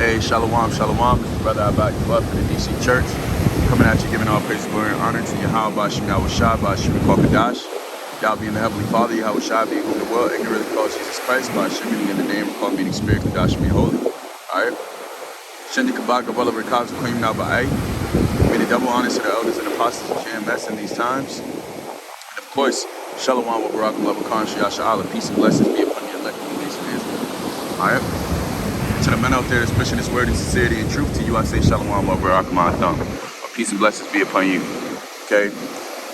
Hey, shalom, shalom. This is Brother Abad Club for the DC Church. Coming at you, giving all praise, glory, and honor to Yahweh, Bashim Yahushua, Bashim Kwakadash. Yah being the Heavenly Father, Yahushua being whom the world ignorantly calls Jesus Christ, Bashim in the name of called meaning Spirit, Kadash being holy. Alright. Shendi Kabaka Bala Rekaz claim now by May the double honors to the elders and apostles of KMS in these times. And of course, Shalom wa Barakum Labakan Shiyasha Allah. Peace and blessings be upon the elect of the nation of Israel. Alright. To the men out there that's pushing this word in sincerity and truth to you, I say Shalom wa Barakum Thumb. Peace and blessings be upon you. Okay.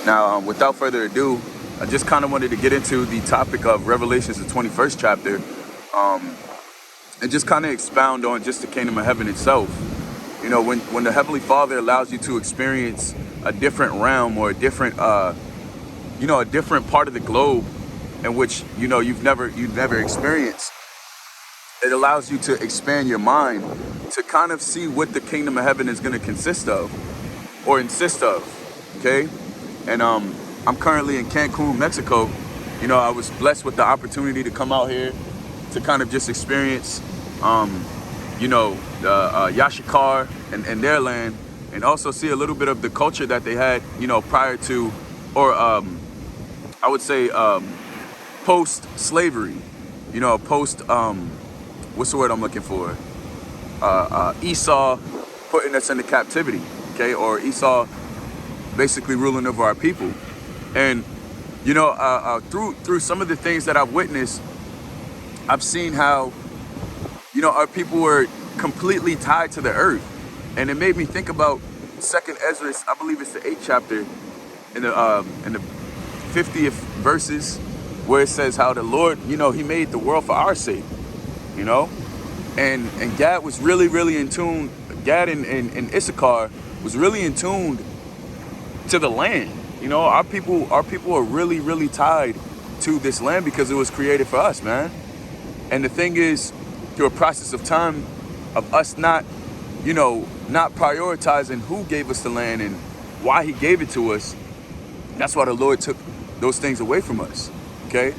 Now, without further ado, I just kind of wanted to get into the topic of Revelations, the 21st chapter, and just kind of expound on just the kingdom of heaven itself. You know, when the Heavenly Father allows you to experience a different realm or a different, a different part of the globe in which, you've never experienced, it allows you to expand your mind to kind of see what the kingdom of heaven is going to consist of or insist of, okay? And I'm currently in Cancun, Mexico. I was blessed with the opportunity to come out here to kind of just experience, Yashikar and their land, and also see a little bit of the culture that they had, prior to, or I would say post-slavery, post, what's the word I'm looking for? Esau putting us into captivity, okay? Or Esau basically ruling over our people. And, through some of the things that I've witnessed, I've seen how, our people were completely tied to the earth. And it made me think about 2nd Ezra, I believe it's the 8th chapter, in the 50th verses, where it says how the Lord, he made the world for our sake, and Gad was really, really in tune. Gad and Issachar was really in tune to the land. Our people are really, really tied to this land because it was created for us, man. And the thing is, through a process of time of us not prioritizing who gave us the land and why he gave it to us, that's why the Lord took those things away from us, okay?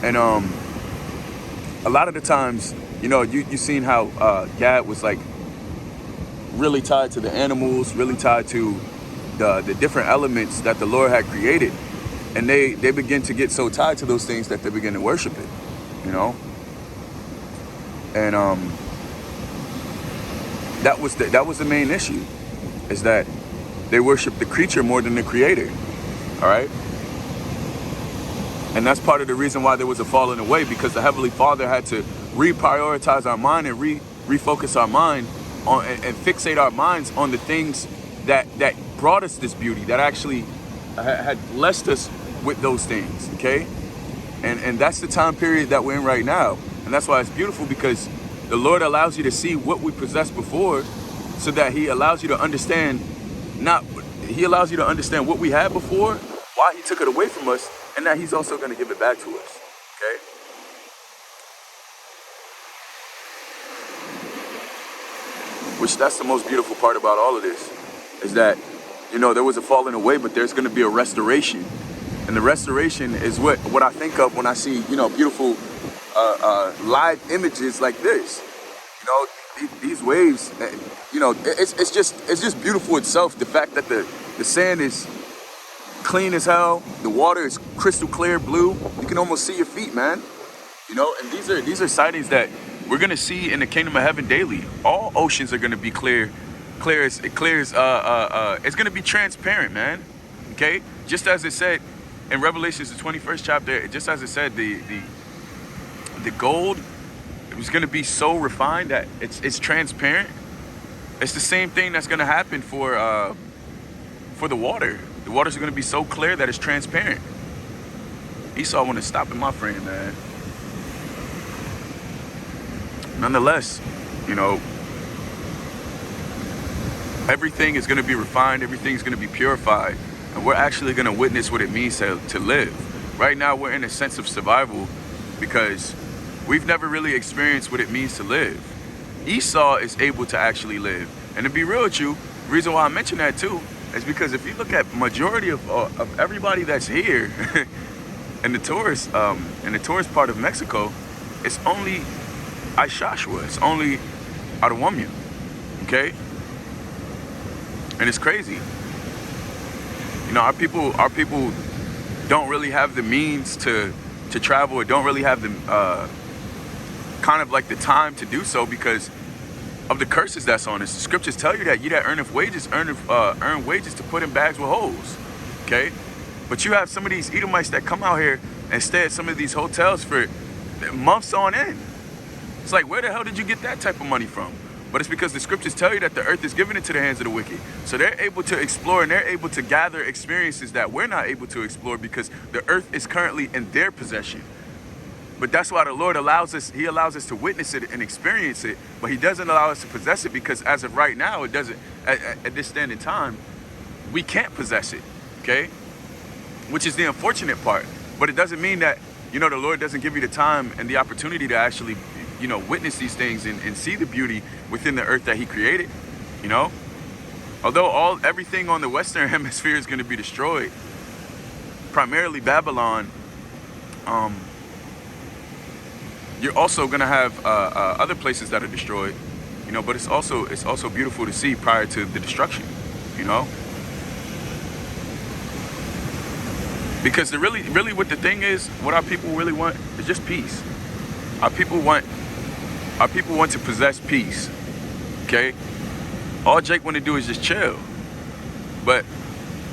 And a lot of the times, you seen how Gad was like really tied to the animals, really tied to the different elements that the Lord had created, and they begin to get so tied to those things that they begin to worship it, and that was the main issue, is that they worship the creature more than the creator. All right. And that's part of the reason why there was a falling away, because the Heavenly Father had to reprioritize our mind and refocus our mind on and fixate our minds on the things that brought us this beauty, that actually had blessed us with those things, okay? And that's the time period that we're in right now. And that's why it's beautiful, because the Lord allows you to see what we possessed before, so that he allows you to understand, he allows you to understand what we had before, why he took it away from us, and that he's also going to give it back to us, okay? Which, that's the most beautiful part about all of this, is that, there was a falling away, but there's going to be a restoration. And the restoration is what I think of when I see, beautiful live images like this. These waves, it's just beautiful itself. The fact that the sand is clean as hell, the water is crystal clear blue. You can almost see your feet, man. And these are sightings that we're gonna see in the kingdom of heaven daily. All oceans are gonna be clear as it's gonna be transparent, man. Okay, just as it said in Revelations, the 21st chapter, just as it said, the gold, it was gonna be so refined that it's transparent. It's the same thing that's gonna happen for the water. The waters are gonna be so clear that it's transparent. Esau wanna stop in my frame, man. Nonetheless, everything is going to be refined, everything is going to be purified, and we're actually going to witness what it means to live. Right now, we're in a sense of survival because we've never really experienced what it means to live. Esau is able to actually live. And to be real with you, the reason why I mention that too is because if you look at majority of everybody that's here in the tourist part of Mexico, it's only Joshua. It's only out of one. Okay? And it's crazy. You know, our people don't really have the means to travel, or don't really have the kind of like the time to do so because of the curses that's on us. The scriptures tell you that ye that earneth wages earn wages to put in bags with holes. Okay? But you have some of these Edomites that come out here and stay at some of these hotels for months on end. It's like, where the hell did you get that type of money from? But it's because the scriptures tell you that the earth is given into the hands of the wicked. So they're able to explore and they're able to gather experiences that we're not able to explore because the earth is currently in their possession. But that's why the Lord allows us, he allows us to witness it and experience it, but he doesn't allow us to possess it because as of right now, it doesn't, at this standing time, we can't possess it, okay? Which is the unfortunate part. But it doesn't mean that, you know, the Lord doesn't give you the time and the opportunity to actually, you know, witness these things and see the beauty within the earth that he created, you know? Although everything on the Western hemisphere is going to be destroyed, primarily Babylon, you're also going to have other places that are destroyed, you know, but it's also beautiful to see prior to the destruction, you know? Because really what the thing is, what our people really want is just peace. Our people want to possess peace, okay? All Jake want to do is just chill. But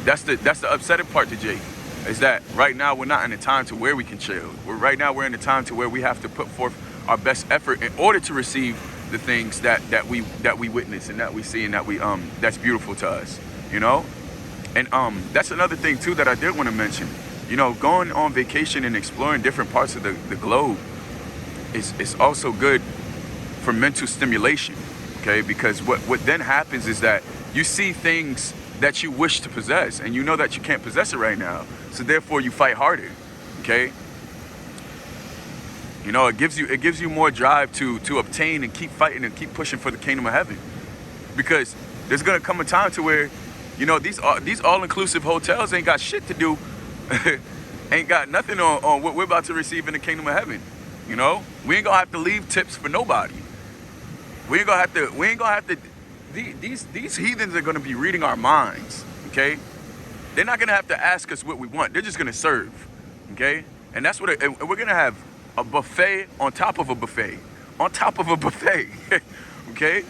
that's the upsetting part to Jake, is that right now we're not in a time to where we can chill. Right now we're in a time to where we have to put forth our best effort in order to receive the things that we witness and that we see and that that's beautiful to us, you know? And that's another thing too that I did want to mention. You know, going on vacation and exploring different parts of the globe is also good for mental stimulation, okay? Because what then happens is that you see things that you wish to possess and you know that you can't possess it right now. So therefore you fight harder, okay? You know, it gives you more drive to obtain and keep fighting and keep pushing for the kingdom of heaven. Because there's gonna come a time to where, you know, these all-inclusive hotels ain't got shit to do, ain't got nothing on what we're about to receive in the kingdom of heaven. You know, we ain't gonna have to leave tips for nobody. We ain't gonna have to. These heathens are gonna be reading our minds. Okay, they're not gonna have to ask us what we want. They're just gonna serve. Okay, and that's what and we're gonna have a buffet on top of a buffet, on top of a buffet. Okay,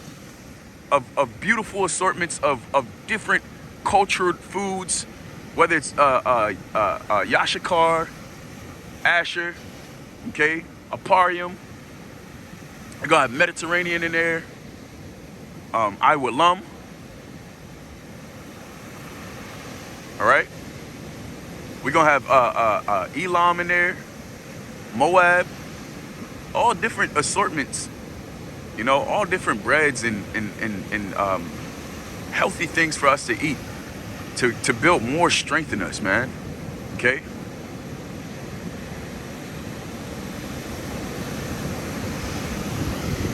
of beautiful assortments of different cultured foods, whether it's Yashikar, Asher, okay, Aparium. We're gonna have Mediterranean in there. Iwalum. All right. We're gonna have Elam in there, Moab, all different assortments. You know, all different breads and healthy things for us to eat to build more strength in us, man. Okay.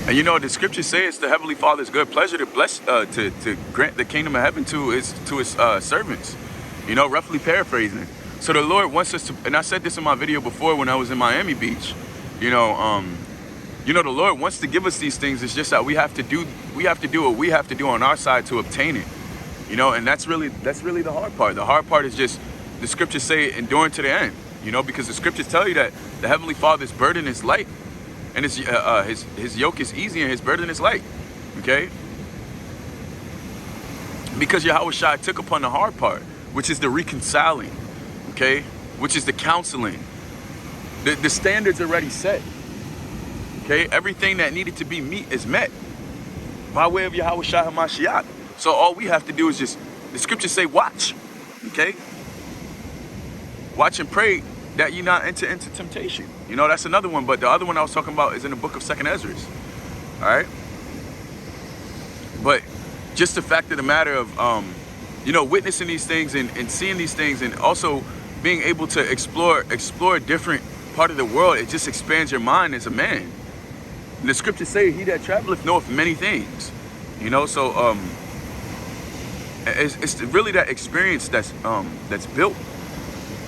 And you know, the scriptures say it's the Heavenly Father's good pleasure to bless, to grant the kingdom of heaven to his servants. You know, roughly paraphrasing. So the Lord wants us to, and I said this in my video before when I was in Miami Beach. You know, the Lord wants to give us these things. It's just that we have to do what we have to do on our side to obtain it. You know, and that's really the hard part. The hard part is just the scriptures say enduring to the end. You know, because the scriptures tell you that the Heavenly Father's burden is light. And his yoke is easy and his burden is light, okay? Because Yahweh Shai took upon the hard part, which is the reconciling, okay? Which is the counseling. The standards already set, okay? Everything that needed to be met is met by way of Yahweh Shai HaMashiach. So all we have to do is just, the scriptures say watch, okay? Watch and pray that you not enter into temptation. You know, that's another one. But the other one I was talking about is in the book of 2nd Ezra. All right. But just the fact of the matter of, you know, witnessing these things and seeing these things and also being able to explore a different part of the world, it just expands your mind as a man. And the scriptures say, he that traveleth knoweth many things. You know, so it's really that experience that's built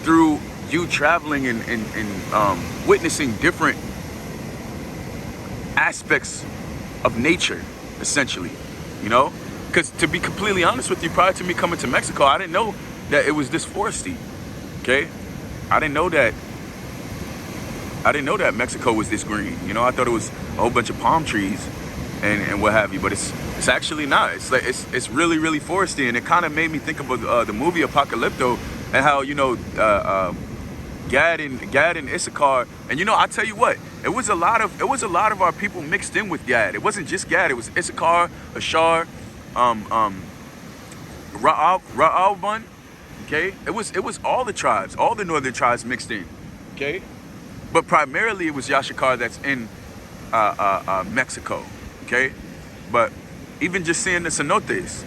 through you traveling and witnessing different aspects of nature, essentially, you know? Because to be completely honest with you, prior to me coming to Mexico, I didn't know that it was this foresty, okay? I didn't know that Mexico was this green. You know, I thought it was a whole bunch of palm trees and what have you, but it's actually not. It's like it's really, really foresty, and it kind of made me think of the movie Apocalypto, and how, you know, Gad and Issachar, and you know, I tell you what, it was a lot of our people mixed in with Gad. It wasn't just Gad; it was Issachar, Ashar, Ra'alban. Okay, it was all the tribes, all the northern tribes mixed in. Okay, but primarily it was Yashakar that's in Mexico. Okay, but even just seeing the cenotes,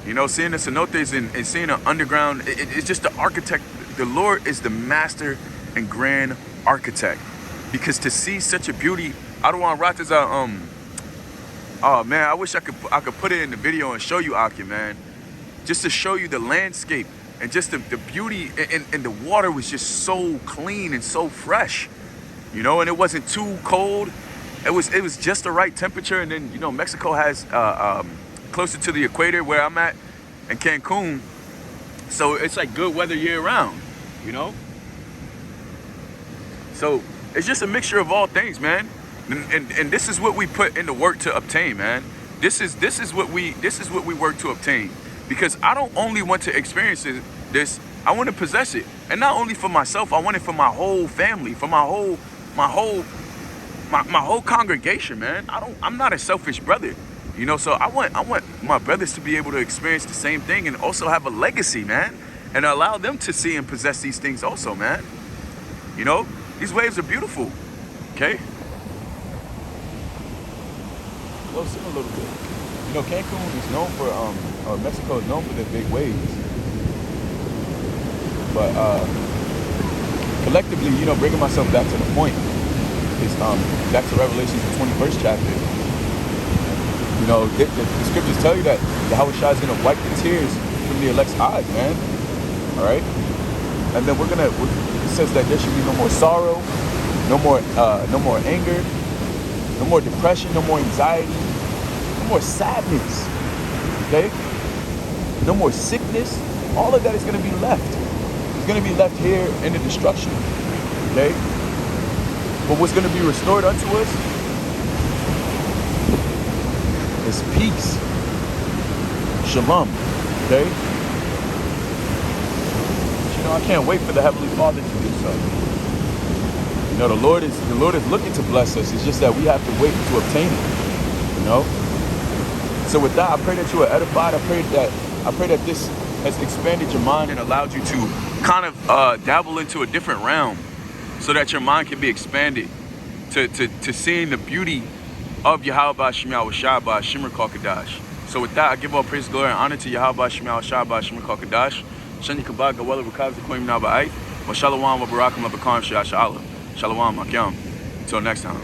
you know, seeing the cenotes and seeing an underground, it's just the architect. The Lord is the master and grand architect, because to see such a beauty, I don't want Ratas oh man, I wish I could put it in the video and show you, Aki, man, just to show you the landscape and just the beauty, and the water was just so clean and so fresh, you know, and it wasn't too cold. It was just the right temperature. And then, you know, Mexico has closer to the equator where I'm at in Cancun, so it's like good weather year round, you know. So it's just a mixture of all things, man. And this is what we put into work to obtain, man. This is what we work to obtain, because I don't only want to experience this, I want to possess it, and not only for myself. I want it for my whole family, for my whole congregation, man. I'm not a selfish brother, you know. So I want my brothers to be able to experience the same thing, and also have a legacy, man, and allow them to see and possess these things also, man. You know, these waves are beautiful. Okay. Close in a little bit. You know, Cancun is known for or Mexico is known for their big waves. But collectively, you know, bringing myself back to the point, is back to Revelation, the 21st chapter. You know, the scriptures tell you that Yahweh Shai is going to wipe the tears from the elect's eyes, man. All right? And then it says that there should be no more sorrow, no more anger, no more depression, no more anxiety, no more sadness, okay? No more sickness. All of that is going to be left. It's going to be left here in the destruction, okay? But what's going to be restored unto us is peace, shalom, okay? But, you know, I can't wait for the Heavenly Father to do so. You know, the Lord is looking to bless us. It's just that we have to wait to obtain it, you know? So with that, I pray that you are edified. I pray that this has expanded your mind and allowed you to kind of dabble into a different realm, so that your mind can be expanded to seeing the beauty of Yahweh B'Shem Yahushua B'Shem Kadash. So with that, I give all praise, glory, and honor to Yahweh B'Shem Yahushua B'Shem Kadash. Shani Kabag Gawela Rakav Zakoim Naba'ai. Wa Shalom wa Barakam Labakam Shah Shalom. Shalom Akyam. Until next time.